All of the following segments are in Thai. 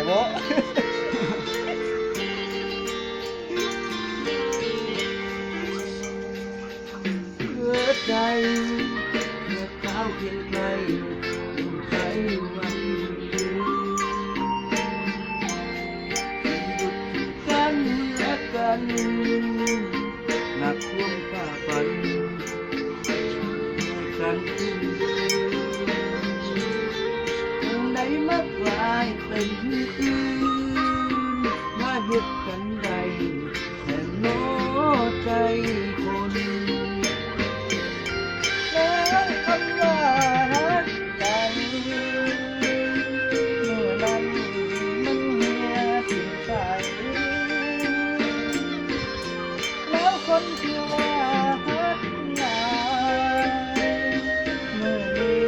บ่เมื่อใจเมื่อข้าวเพียงใครต้องใช้วันยืนหยุดกันและกันหนักท่วมฝ่าฟันกันขึ้นทางใดมากกลายเป็นอื่นมาเฮ็ดกันใดแต่โน้ใจคนแล้วคำว่ารักกันเมื่อนั้นมันเหี่ยถึงใจแล้วคนที่ว่ารักหลายเมื่อนี้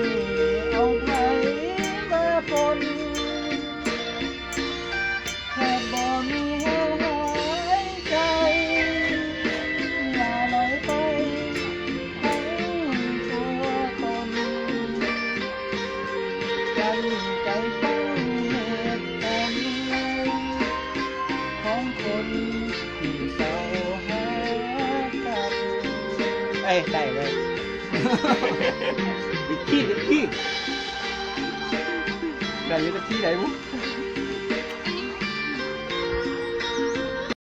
เอาไผมาปนแค่บ่มีแห้งหายใจลาลอยไปทั้งตัวตนกันใจฟังเหตุผลของคนที่เศร้าหากันได้เลยอีกที่ได้อยู่ที่ไหนบุ๊